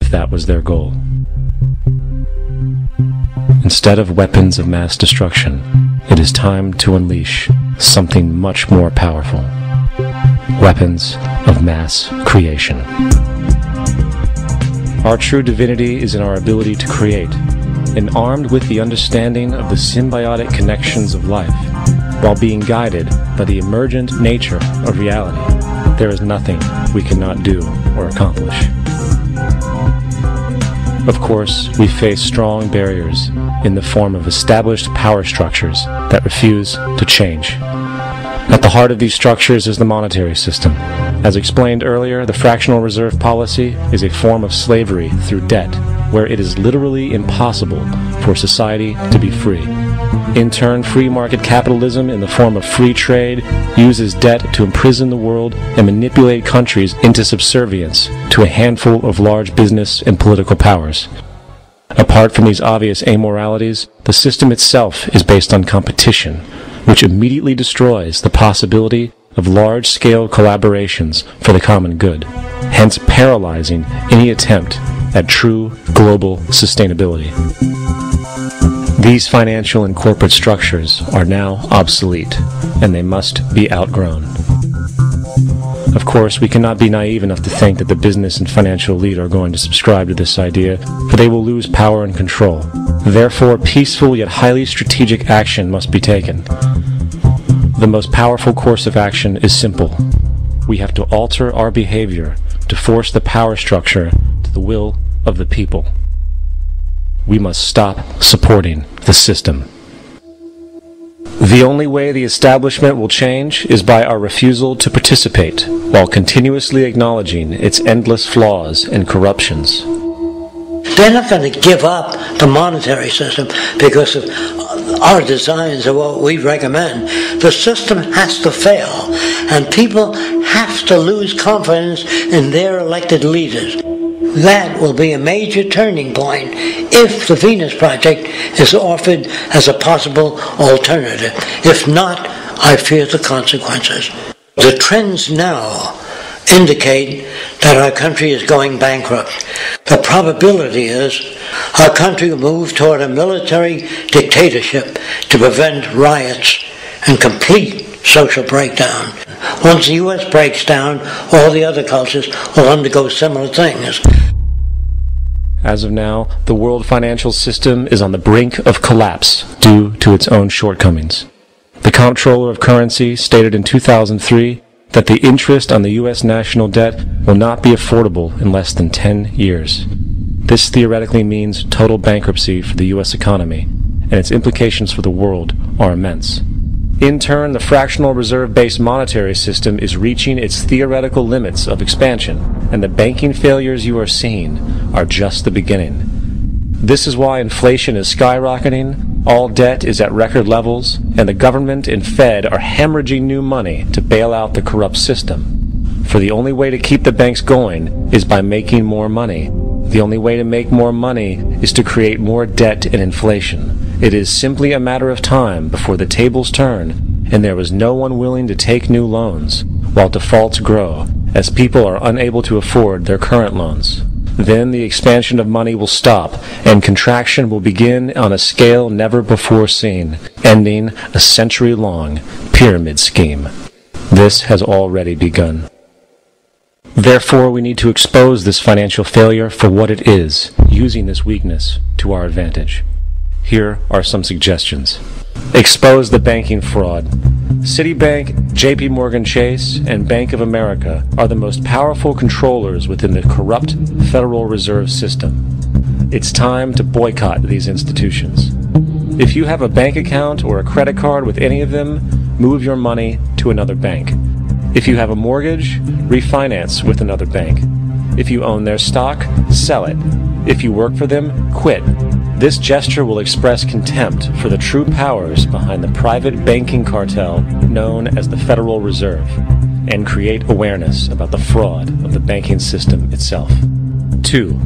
if that was their goal. Instead of weapons of mass destruction, it is time to unleash something much more powerful. Weapons of mass creation. Our true divinity is in our ability to create, and armed with the understanding of the symbiotic connections of life, while being guided by the emergent nature of reality, there is nothing we cannot do or accomplish. Of course, we face strong barriers in the form of established power structures that refuse to change. At the heart of these structures is the monetary system. As explained earlier, the fractional reserve policy is a form of slavery through debt, where it is literally impossible for society to be free. In turn, free market capitalism in the form of free trade uses debt to imprison the world and manipulate countries into subservience to a handful of large business and political powers. Apart from these obvious amoralities, the system itself is based on competition, which immediately destroys the possibility of large-scale collaborations for the common good, hence paralyzing any attempt at true global sustainability. These financial and corporate structures are now obsolete, and they must be outgrown. Of course, we cannot be naive enough to think that the business and financial elite are going to subscribe to this idea, for they will lose power and control. Therefore, peaceful yet highly strategic action must be taken. The most powerful course of action is simple. We have to alter our behavior to force the power structure to the will of the people. We must stop supporting the system. The only way the establishment will change is by our refusal to participate, while continuously acknowledging its endless flaws and corruptions. They're not going to give up the monetary system because of our designs of what we recommend. The system has to fail, and people have to lose confidence in their elected leaders. That will be a major turning point if the Venus Project is offered as a possible alternative. If not, I fear the consequences. The trends now indicate that our country is going bankrupt. The probability is our country will move toward a military dictatorship to prevent riots and complete social breakdown. Once the U.S. breaks down, all the other cultures will undergo similar things. As of now, the world financial system is on the brink of collapse due to its own shortcomings. The Comptroller of Currency stated in 2003 that the interest on the U.S. national debt will not be affordable in less than 10 years. This theoretically means total bankruptcy for the U.S. economy, and its implications for the world are immense. In turn, the fractional reserve-based monetary system is reaching its theoretical limits of expansion, and the banking failures you are seeing are just the beginning. This is why inflation is skyrocketing, all debt is at record levels, and the government and Fed are hemorrhaging new money to bail out the corrupt system. For the only way to keep the banks going is by making more money. The only way to make more money is to create more debt and inflation. It is simply a matter of time before the tables turn, and there is no one willing to take new loans, while defaults grow, as people are unable to afford their current loans. Then the expansion of money will stop, and contraction will begin on a scale never before seen, ending a century-long pyramid scheme. This has already begun. Therefore, we need to expose this financial failure for what it is, using this weakness to our advantage. Here are some suggestions. Expose the banking fraud. Citibank, JP Morgan Chase, and Bank of America are the most powerful controllers within the corrupt Federal Reserve System. It's time to boycott these institutions. If you have a bank account or a credit card with any of them, move your money to another bank. If you have a mortgage, refinance with another bank. If you own their stock, sell it. If you work for them, quit. This gesture will express contempt for the true powers behind the private banking cartel known as the Federal Reserve, and create awareness about the fraud of the banking system itself. 2.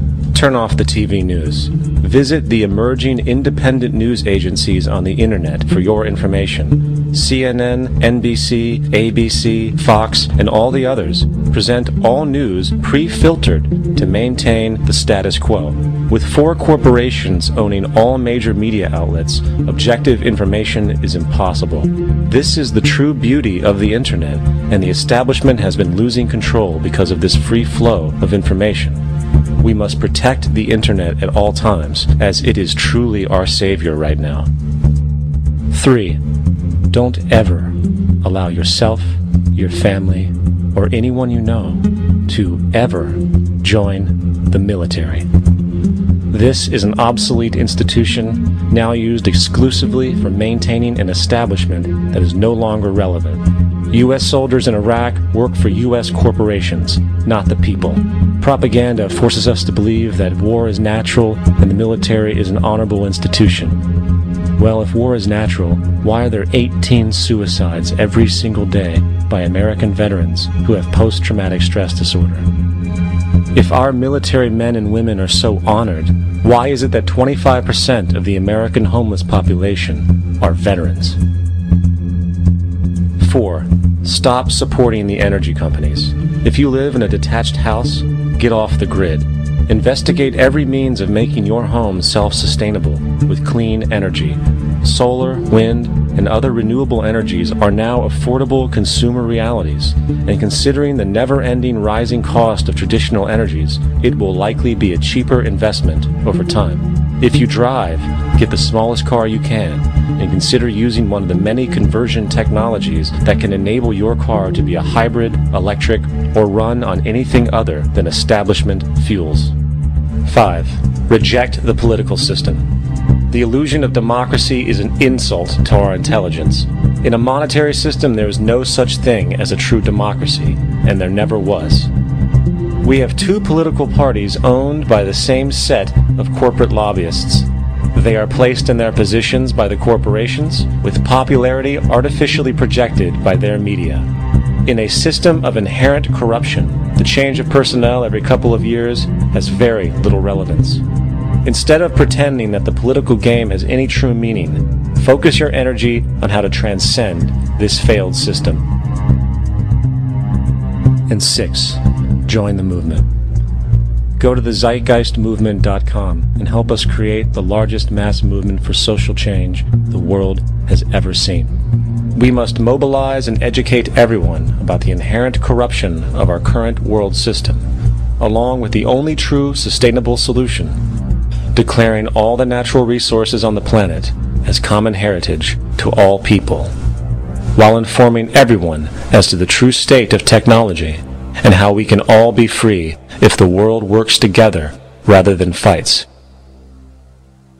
turn off the TV news. Visit the emerging independent news agencies on the internet for your information. CNN, NBC, ABC, Fox, and all the others present all news pre-filtered to maintain the status quo. With 4 corporations owning all major media outlets, objective information is impossible. This is the true beauty of the internet, and the establishment has been losing control because of this free flow of information. We must protect the internet at all times, as it is truly our savior right now. 3. Don't ever allow yourself, your family, or anyone you know to ever join the military. This is an obsolete institution now used exclusively for maintaining an establishment that is no longer relevant. U.S. soldiers in Iraq work for U.S. corporations, not the people. Propaganda forces us to believe that war is natural and the military is an honorable institution. Well, if war is natural, why are there 18 suicides every single day by American veterans who have post-traumatic stress disorder? If our military men and women are so honored, why is it that 25% of the American homeless population are veterans? 4. Stop supporting the energy companies. If you live in a detached house, get off the grid. Investigate every means of making your home self-sustainable with clean energy. Solar, wind, and other renewable energies are now affordable consumer realities, and considering the never-ending rising cost of traditional energies, it will likely be a cheaper investment over time. If you drive, get the smallest car you can, and consider using one of the many conversion technologies that can enable your car to be a hybrid, electric, or run on anything other than establishment fuels. 5. Reject the political system. The illusion of democracy is an insult to our intelligence. In a monetary system, there is no such thing as a true democracy, and there never was. We have 2 political parties owned by the same set of corporate lobbyists. They are placed in their positions by the corporations, with popularity artificially projected by their media. In a system of inherent corruption, the change of personnel every couple of years has very little relevance. Instead of pretending that the political game has any true meaning, focus your energy on how to transcend this failed system. And 6. Join the movement. Go to the zeitgeistmovement.com and help us create the largest mass movement for social change the world has ever seen. We must mobilize and educate everyone about the inherent corruption of our current world system, along with the only true sustainable solution, declaring all the natural resources on the planet as common heritage to all people, while informing everyone as to the true state of technology and how we can all be free if the world works together rather than fights.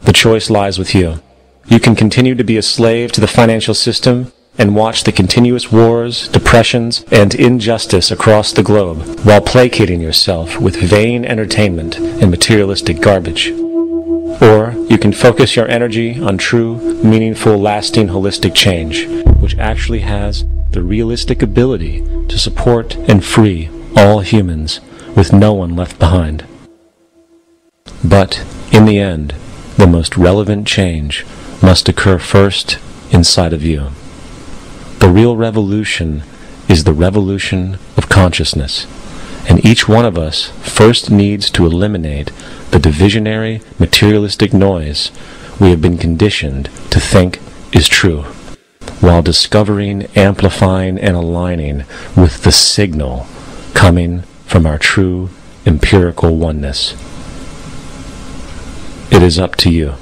The choice lies with you. You can continue to be a slave to the financial system and watch the continuous wars, depressions, and injustice across the globe while placating yourself with vain entertainment and materialistic garbage. Or you can focus your energy on true, meaningful, lasting, holistic change, which actually has the realistic ability to support and free all humans with no one left behind. But, in the end, the most relevant change must occur first inside of you. The real revolution is the revolution of consciousness, and each one of us first needs to eliminate the divisionary, materialistic noise we have been conditioned to think is true, while discovering, amplifying, and aligning with the signal coming from our true empirical oneness. It is up to you.